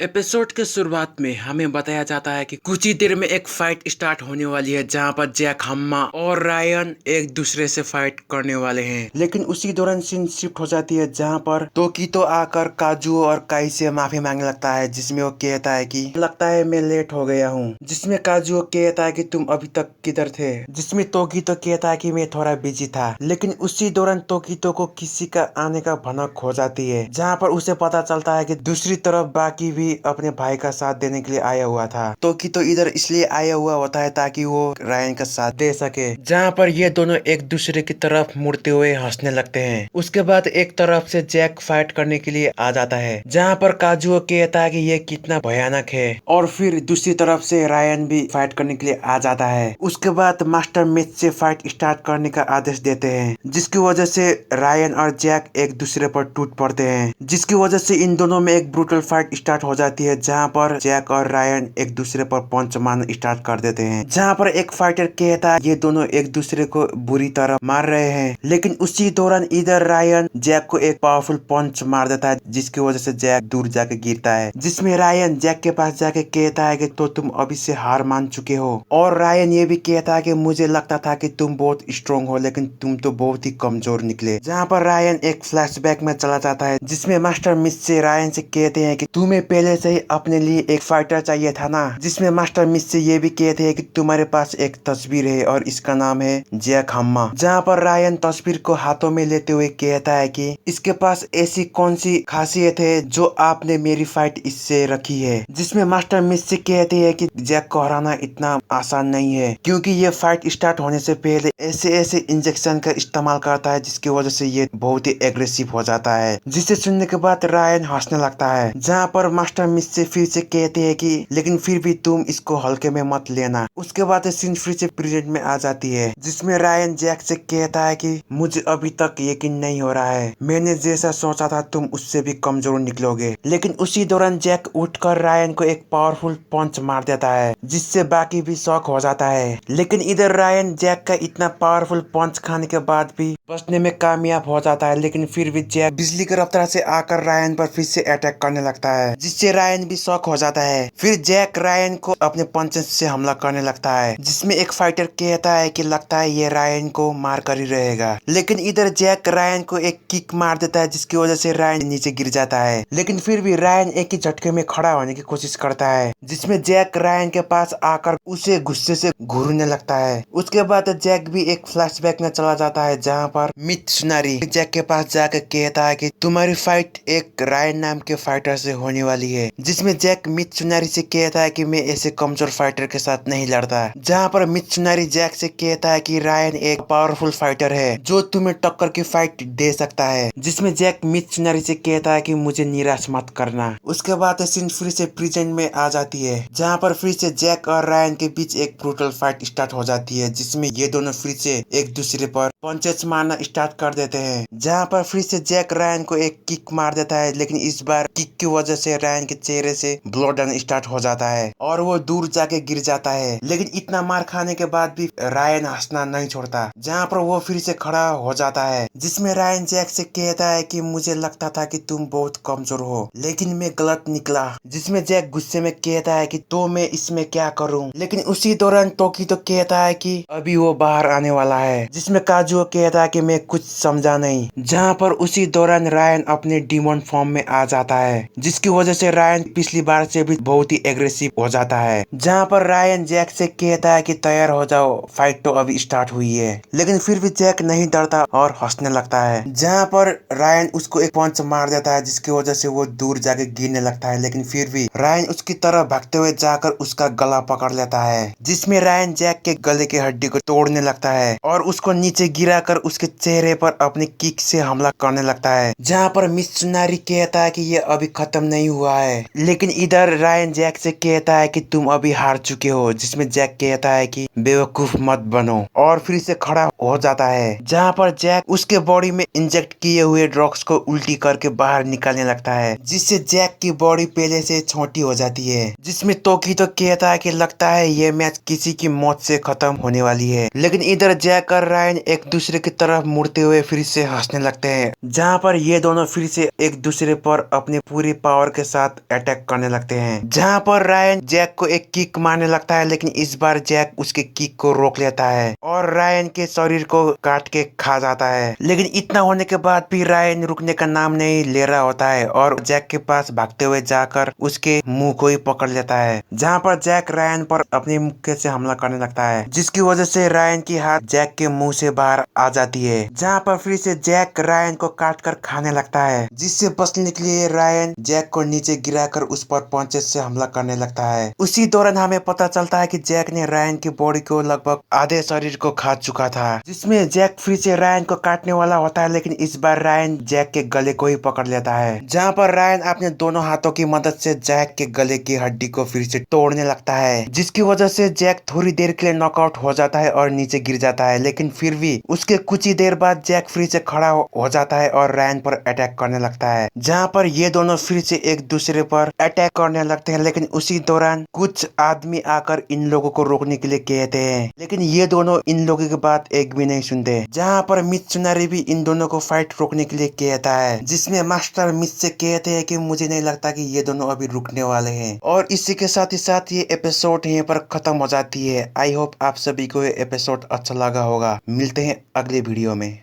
Episode के शुरुआत में हमें बताया जाता है कि कुछ ही देर में एक फाइट स्टार्ट होने वाली है जहां पर जैक हम्मा और रायन एक दूसरे से फाइट करने वाले हैं। लेकिन उसी दौरान सीन शिफ्ट हो जाती है जहां पर तोकीतो आकर काजू और काई से माफी मांगने लगता है, जिसमें वो कहता है कि लगता है मैं लेट हो गया हूँ। जिसमें काजू कहता है कि तुम अभी तक किधर थे, जिसमें तोकीतो कहता है कि मैं थोड़ा बिजी था। लेकिन उसी दौरान तोकीतो को किसी का आने का भनक हो जाती है जहाँ पर उसे पता चलता है कि दूसरी तरफ बाकी भी अपने भाई का साथ देने के लिए आया हुआ था। तो इधर इसलिए आया हुआ होता है ताकि वो रायन का साथ दे सके। जहाँ पर ये दोनों एक दूसरे की तरफ मुड़ते हुए हंसने लगते हैं। उसके बाद एक तरफ से जैक फाइट करने के लिए आ जाता है जहाँ पर काजुओ कहता है कि ये कितना भयानक है, और फिर दूसरी तरफ से रायन भी फाइट करने के लिए आ जाता है। उसके बाद मास्टर मिथ से फाइट स्टार्ट करने का आदेश देते हैं, जिसकी वजह से रायन और जैक एक दूसरे पर टूट पड़ते हैं, जिसकी वजह से इन दोनों में एक ब्रूटल फाइट स्टार्ट हो जाती है जहां पर जैक और रायन एक दूसरे पर पंच मारना स्टार्ट कर देते हैं। जहां पर एक फाइटर कहता है ये दोनों एक दूसरे को बुरी तरह मार रहे हैं, लेकिन उसी दौरान इधर रायन जैक को एक पावरफुल पंच मार देता है, जिसकी वजह से जैक दूर जाके गिरता है। जिसमें रायन जैक के पास जाके कहता है कि तो तुम अभी से हार मान चुके हो, और रायन ये भी कहता है कि मुझे लगता था कि तुम बहुत स्ट्रॉन्ग हो, लेकिन तुम तो बहुत ही कमजोर निकले। जहाँ पर रायन एक फ्लैशबैक में चला जाता है जिसमें मास्टर मिथ से रायन से कहते हैं कि तुम्हें पहले से ही अपने लिए एक फाइटर चाहिए था ना। जिसमें मास्टर मिथ से ये भी कहते हैं कि तुम्हारे पास एक तस्वीर है और इसका नाम है जैक हम्मा। जहाँ पर रायन तस्वीर को हाथों में लेते हुए कहता है कि इसके पास ऐसी कौन सी खासियत है जो आपने मेरी फाइट इससे रखी है। जिसमें मास्टर मिथ से कहते हैं कि जैक को हराना इतना आसान नहीं है, क्योंकि ये फाइट स्टार्ट होने से पहले ऐसे ऐसे इंजेक्शन का इस्तेमाल करता है जिसकी वजह से ये बहुत ही एग्रेसिव हो जाता है। जिसे सुनने के बाद रायन हंसने लगता है, जहाँ पर मास्टर मिथ से फिर से कहते हैं कि लेकिन फिर भी तुम इसको हल्के में मत लेना। उसके बाद सीन फिर से प्रेजेंट में आ जाती है, जिसमें रायन जैक से कहता है कि मुझे अभी तक यकीन नहीं हो रहा है, मैंने जैसा सोचा था तुम उससे भी कमजोर निकलोगे। लेकिन उसी दौरान जैक उठकर रायन को एक पावरफुल पंच मार देता है, जिससे बाकी भी शॉक हो जाता है। लेकिन इधर रायन जैक का इतना पावरफुल पंच खाने के बाद भी बचने में कामयाब हो जाता है, लेकिन फिर भी जैक बिजली की रफ्तार से आकर रायन पर फिर से अटैक करने लगता है, जिससे रायन भी शॉक हो जाता है। फिर जैक रायन को अपने पंचेस से हमला करने लगता है, जिसमें एक फाइटर कहता है कि लगता है ये रायन को मार कर ही रहेगा। लेकिन इधर जैक रायन को एक किक मार देता है, जिसकी वजह से रायन नीचे गिर जाता है। लेकिन फिर भी रायन एक ही झटके में खड़ा होने की कोशिश करता है, जिसमें जैक रायन के पास आकर उसे गुस्से से घूरने लगता है। उसके बाद जैक भी एक फ्लैशबैक में चला जाता है, जहाँ पर मित्सुनारी जैक के पास जाकर कहता है कि तुम्हारी फाइट एक रायन नाम के फाइटर से होने वाली है। जिसमें जैक मित्सुनारी से कहता है कि मैं ऐसे कमजोर फाइटर के साथ नहीं लड़ता। जहाँ पर मित्सुनारी जैक से कहता है कि रायन एक पावरफुल फाइटर है जो तुम्हें टक्कर की फाइट दे सकता है। जिसमें जैक मित्सुनारी से कहता है कि मुझे निराश मत करना। उसके बाद सीन फिर से प्रेजेंट में आ जाती है, जहाँ पर फिर से जैक और रायन के बीच एक ब्रूटल फाइट स्टार्ट हो जाती है, जिसमें ये दोनों फिर से एक दूसरे पर पंचेस मारना स्टार्ट कर देते हैं। जहाँ पर फिर से जैक रायन को एक किक मार देता है, लेकिन इस बार किक की वजह से रायन के चेहरे से ब्लड आना स्टार्ट हो जाता है और वो दूर जाके गिर जाता है। लेकिन इतना मार खाने के बाद भी रायन हंसना नहीं छोड़ता, जहाँ पर वो फिर से खड़ा हो जाता है। जिसमें रायन जैक से कहता है कि मुझे लगता था कि तुम बहुत कमजोर हो, लेकिन मैं गलत निकला। जिसमें जैक गुस्से में कहता है कि तो मैं इसमें क्या करूं। लेकिन उसी दौरान टोकी तो कहता है कि अभी वो बाहर आने वाला है। जिसमें काजुओ कहता है कि मैं कुछ समझा नहीं। जहाँ पर उसी दौरान रायन अपने डीमन फॉर्म में आ जाता है, जिसकी वजह से रायन पिछली बार से भी बहुत ही एग्रेसिव हो जाता है। जहाँ पर रायन जैक से कहता है कि तैयार हो जाओ, फाइट तो अभी स्टार्ट हुई है। लेकिन फिर भी जैक नहीं डरता और हंसने लगता है। जहाँ पर रायन उसको एक पंच मार देता है, जिसकी वजह से वो दूर जाके गिरने लगता है। लेकिन फिर भी रायन उसकी तरफ भागते हुए जाकर उसका गला पकड़ लेता है, जिसमें रायन जैक के गले की हड्डी को तोड़ने लगता है और उसको नीचे गिराकर उसके चेहरे पर अपनी किक से हमला करने लगता है। जहाँ पर मित्सुनारी कहता है कि ये अभी खत्म नहीं हुआ है। लेकिन इधर रायन जैक से कहता है कि तुम अभी हार चुके हो। जिसमें जैक कहता है कि बेवकूफ मत बनो, और फिर से खड़ा हो जाता है। जहाँ पर जैक उसके बॉडी में इंजेक्ट किए हुए ड्रग्स को उल्टी करके बाहर निकालने लगता है, जिससे जैक की बॉडी पहले से छोटी हो जाती है। जिसमें तोकी तो कहता है कि लगता है ये मैच किसी की मौत से खत्म होने वाली है। लेकिन इधर जैक और रायन एक दूसरे की तरफ तरफ मुड़ते हुए फिर से हंसने लगते हैं, जहाँ पर ये दोनों फिर से एक दूसरे पर अपनी पूरी पावर के साथ अटैक करने लगते हैं। जहाँ पर रायन जैक को एक किक मारने लगता है, लेकिन इस बार जैक उसके किक को रोक लेता है और रायन के शरीर को काट के खा जाता है। लेकिन इतना होने के बाद भी रायन रुकने का नाम नहीं ले रहा होता है और जैक के पास भागते हुए जाकर उसके मुंह को ही पकड़ लेता है, जहाँ पर जैक रायन पर अपने मुक्के से हमला करने लगता है, जिसकी वजह से रायन की हाथ जैक के मुंह से बाहर आ जाती है। जहाँ पर फिर से जैक रायन को काट कर खाने लगता है, जिससे बचने के लिए रायन जैक को नीचे गिराकर उस पर पंचेस से हमला करने लगता है। उसी दौरान हमें पता चलता है कि जैक ने रायन की बॉडी को लगभग आधे शरीर को खा चुका था, जिसमें जैक फिर से रायन को काटने वाला होता है, लेकिन इस बार रायन जैक के गले को ही पकड़ लेता है, जहाँ पर रायन अपने दोनों हाथों की मदद से जैक के गले की हड्डी को फिर से तोड़ने लगता है, जिसकी वजह से जैक थोड़ी देर के लिए नॉकआउट हो जाता है और नीचे गिर जाता है। लेकिन फिर भी उसके कुछ ही देर बाद जैक फिर से खड़ा हो जाता है और रायन पर अटैक करने लगता है, जहाँ पर ये दोनों फिर से एक दूसरे पर अटैक करने लगते हैं। लेकिन उसी दौरान कुछ आदमी आकर इन लोगों को रोकने के लिए कहते हैं, लेकिन ये दोनों इन लोगों की बात एक भी नहीं सुनते, जहाँ पर मित्सुनारी भी इन दोनों को फाइट रोकने के लिए कहता है, जिसमें मास्टर मित्स से कहते हैं कि मुझे नहीं लगता कि ये दोनों अभी रुकने वाले हैं। और इसी के साथ ही साथ ये एपिसोड यहीं पर खत्म हो जाती है। आई होप आप सभी को ये एपिसोड अच्छा लगा होगा। मिलते हैं अगले वीडियो में।